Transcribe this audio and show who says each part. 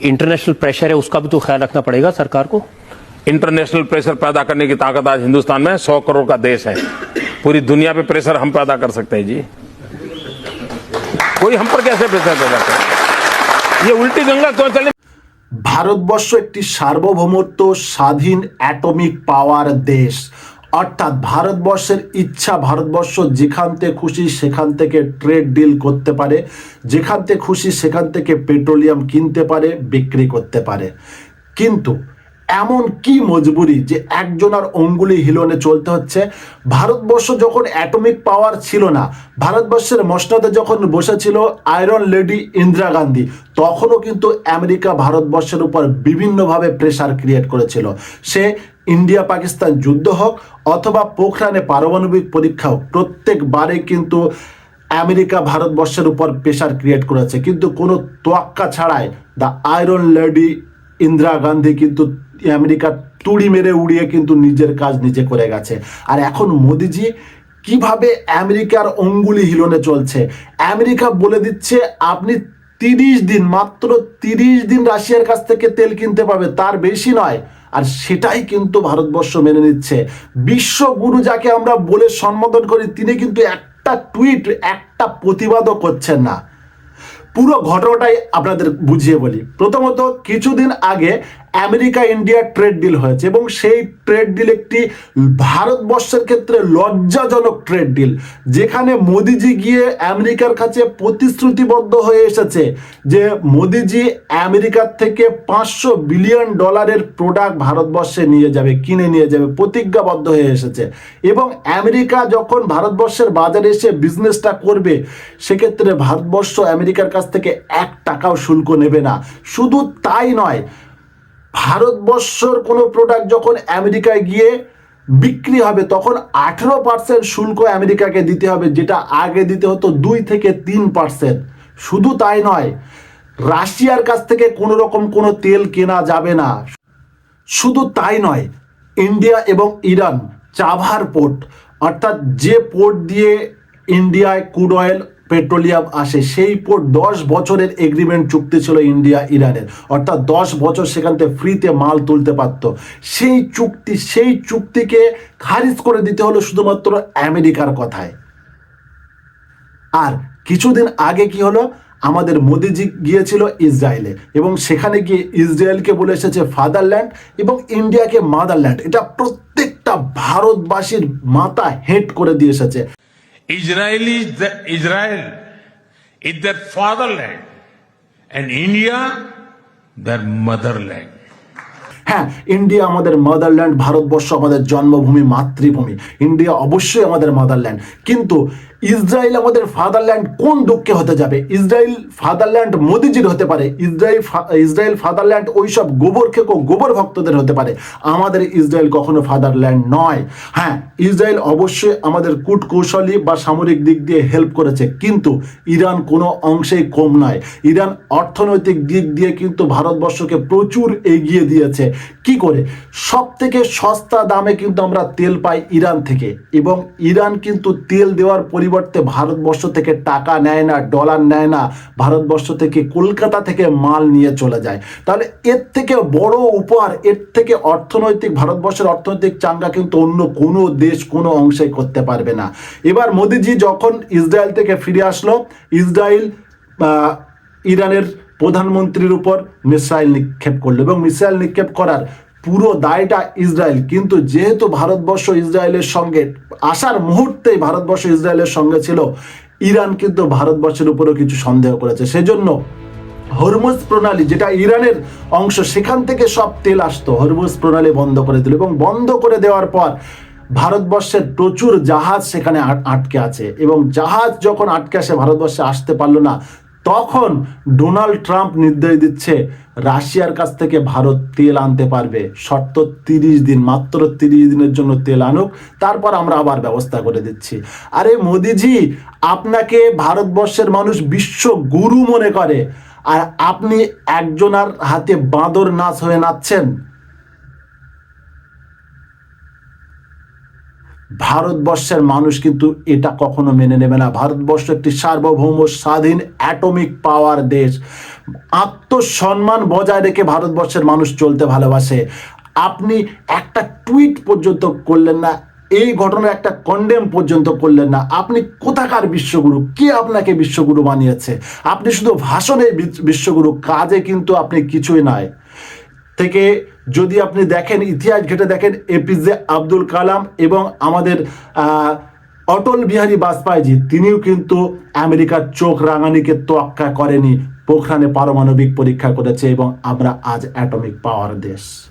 Speaker 1: International pressure है उसका भी तो ख्याल रखना पड़ेगा सरकार को।
Speaker 2: इंटरनेशनल प्रेशर पैदा करने की ताकत आज हिंदुस्तान में 100 करोड़ का देश है। पूरी दुनिया पे प्रेशर हम पैदा कर सकते हैं जी। कोई हम पर कैसे प्रेशर पैदा करे? ये उल्टी गंगा क्यों चले?
Speaker 3: ভারতবর্ষ একটি সার্বভৌমত্ব স্বাধীন অ্যাটমিক পাওয়ার দেশ, অর্থাৎ ভারতবর্ষের ইচ্ছা ভারতবর্ষ যেখান থেকে খুশি সেখান থেকে ট্রেড ডিল করতে পারে, যেখান থেকে খুশি সেখান থেকে পেট্রোলিয়াম কিনতে পারে, বিক্রি করতে পারে। কিন্তু এমন কি মজবুরি যে একজনের অঙ্গুলি হিলনে চলতে হচ্ছে? ভারতবর্ষ যখন অ্যাটমিক পাওয়ার ছিল না, ভারতবর্ষের মসনদে যখন বসেছিল আয়রন লেডি ইন্দিরা গান্ধী, তখনও কিন্তু আমেরিকা ভারতবর্ষের উপর বিভিন্নভাবে প্রেসার ক্রিয়েট করেছিল। সে ইন্ডিয়া পাকিস্তান যুদ্ধ হোক অথবা পোখরানে পারমাণবিক পরীক্ষা হোক, প্রত্যেকবারে কিন্তু আমেরিকা ভারতবর্ষের উপর প্রেসার ক্রিয়েট করেছে। কিন্তু কোনো তোয়াক্কা ছাড়াই the iron lady Indira Gandhi কিন্তু আমেরিকা তুড়ি মেরে উড়িয়ে কিন্তু নিজের কাজ নিজে করে গেছে। আর এখন মোদিজি কিভাবে আমেরিকার অঙ্গুলি হিলনে চলছে? আমেরিকা বলে দিচ্ছে আপনি 30 দিন, মাত্র 30 দিন রাশিয়ার কাছ থেকে তেল কিনতে পারবে, তার বেশি নয়। আর সেটাই কিন্তু ভারতবর্ষ মেনে নিচ্ছে। বিশ্বগুরু যাকে আমরা বলে সম্বোধন করি, তিনি কিন্তু একটা টুইট, একটা প্রতিবাদও করছেন না। পুরো ঘটনাটাই আপনাদের বুঝিয়ে বলি। প্রথমত কিছুদিন আগে আমেরিকা ইন্ডিয়া ট্রেড ডিল হয়েছে এবং সেই ট্রেড ডিল একটি ভারতবর্ষের ক্ষেত্রে লজ্জাজনক ট্রেড ডিল, যেখানে মোদিজি গিয়ে আমেরিকার কাছে প্রতিশ্রুতিবদ্ধ হয়ে এসেছে যে মোদিজি আমেরিকার থেকে $500 বিলিয়ন প্রোডাক্ট ভারতবর্ষে নিয়ে যাবে, কিনে নিয়ে যাবে, প্রতিজ্ঞাবদ্ধ হয়ে এসেছে। এবং আমেরিকা যখন ভারতবর্ষের বাজারে এসে বিজনেসটা করবে, সেক্ষেত্রে ভারতবর্ষ আমেরিকার কাছ থেকে 1 টাকাও শুল্ক নেবে না। শুধু তাই নয়, ভারতবর্ষের কোনো প্রোডাক্ট যখন আমেরিকায় গিয়ে বিক্রি হবে তখন 18% শুল্ক আমেরিকাকে দিতে হবে, যেটা আগে দিতে হতো 2 থেকে 3%। শুধু তাই নয়, রাশিয়ার কাছ থেকে কোনো রকম কোনো তেল কেনা যাবে না। শুধু তাই নয়, ইন্ডিয়া এবং ইরান চাভার পোর্ট, অর্থাৎ যে পোর্ট দিয়ে ইন্ডিয়ায় ক্রুড অয়েল পেট্রোলিয়াম আসে, সেই পোর্ট 10 বছরের এগ্রিমেন্ট চুক্তি ছিল ইন্ডিয়া ইরানের, অর্থাৎ 10 বছর সেখান থেকে ফ্রিতে মাল তুলতে পারত। সেই চুক্তিকে খারিজ করে দিতে হলো শুধুমাত্র আমেরিকার কথায়। আর কিছুদিন আগে কি হলো, আমাদের মোদিজি গিয়েছিল ইসরায়েলে এবং সেখানে গিয়ে ইসরায়েলকে বলে এসেছে ফাদারল্যান্ড এবং ইন্ডিয়াকে মাদারল্যান্ড। এটা প্রত্যেকটা ভারতবাসীর মাথা হেঁট করে দিয়ে এসেছে।
Speaker 2: Israel is their fatherland and India their motherland.
Speaker 3: হ্যাঁ, ইন্ডিয়া আমাদের মাদারল্যান্ড, ভারতবর্ষ আমাদের জন্মভূমি, মাতৃভূমি। ইন্ডিয়া অবশ্যই আমাদের মাদারল্যান্ড, কিন্তু ইসরায়েল আমাদের ফাদারল্যান্ড কোন দুঃখে হতে যাবে? ইসরায়েল ফাদারল্যান্ড মোদিজির হতে পারে, ইসরায়েল ফাদারল্যান্ড ওইসব গোবর খেকো গোবর ভক্তদের হতে পারে। আমাদের ইসরায়েল কখনো ফাদারল্যান্ড নয়। হ্যাঁ, ইসরায়েল অবশ্যই আমাদের কূটকৌশলী বা সামরিক দিক দিয়ে হেল্প করেছে, কিন্তু ইরান কোনো অংশেই কম নয়। ইরান অর্থনৈতিক দিক দিয়ে কিন্তু ভারতবর্ষকে প্রচুর এগিয়ে দিয়েছে। কি করে? সব থেকে সস্তা দামে কিন্তু আমরা তেল পাই ইরান থেকে, এবং ইরান কিন্তু তেল দেওয়ার পরিবর্তে ভারতবর্ষ থেকে টাকা নেয় না, ডলার নেয় না, ভারতবর্ষ থেকে কলকাতা থেকে মাল নিয়ে চলে যায়। তাহলে এর থেকে বড় উপহার, এর থেকে ভারতবর্ষের অর্থনৈতিক চাঙ্গা কিন্তু অন্য কোনো দেশ কোনো অংশে করতে পারবে না। এবার মোদিজি যখন ইসরায়েল থেকে ফিরে আসলো, ইসরায়েল ইরানের প্রধানমন্ত্রীর উপর মিসাইল নিক্ষেপ করলো এবং মিসাইল নিক্ষেপ করার পুরো দায়টা ইসরায়েল। কিন্তু যেহেতু ভারতবর্ষ ইসরায়েলের সঙ্গে আসার মুহূর্তেই ভারতবর্ষ ইসরায়েলের সঙ্গে ছিল, ইরান কিন্তু ভারতবর্ষের উপরেও কিছু সন্দেহ করেছে। সেজন্য হরমুজ প্রণালী, যেটা ইরানের অংশ, সেখান থেকে সব তেল আসতো, হরমুজ প্রণালী বন্ধ করে দিল এবং বন্ধ করে দেওয়ার পর ভারতবর্ষের প্রচুর জাহাজ সেখানে আটকে আছে এবং জাহাজ যখন আটকে আসে, ভারতবর্ষে আসতে পারলো না, তখন ডোনাল্ড ট্রাম্প নির্দেশ দিচ্ছে রাশিয়ার কাছ থেকে ভারত তেল আনতে পারবে, শর্ত 30 দিন, মাত্র 30 দিনের জন্য তেল আনুক, তারপর আমরা আবার ব্যবস্থা করে দিচ্ছি। আরে মোদিজি, আপনাকে ভারতবর্ষের মানুষ বিশ্ব গুরু মনে করে, আর আপনি একজনের হাতে বাঁদর নাচ হয়ে নাচছেন। ভারতবর্ষের মানুষ কিন্তু এটা কখনো মেনে নেবে না। ভারতবর্ষ একটি সার্বভৌম স্বাধীন অ্যাটমিক পাওয়ার দেশ। আত্মসম্মান বজায় রেখে ভারতবর্ষের মানুষ চলতে ভালোবাসে। আপনি একটা টুইট পর্যন্ত করলেন না, এই ঘটনার একটা কন্ডেম পর্যন্ত করলেন না। আপনি কোথাকার বিশ্বগুরু? কে আপনাকে বিশ্বগুরু বানিয়েছে? আপনি শুধু ভাষণে বিশ্বগুরু, কাজে কিন্তু আপনি কিছুই নয়। থেকে যদি আপনি দেখেন, ইতিহাস ঘেটে দেখেন, এপিজে আব্দুল কালাম এবং আমাদের অটল বিহারী বাজপেয়ীজি, তিনিও কিন্তু আমেরিকার চোখ রাঙানিকে তোয়াক্কা করেনি, পোখরানে পারমাণবিক পরীক্ষা করেছে এবং আমরা আজ অ্যাটমিক পাওয়ার দেশ।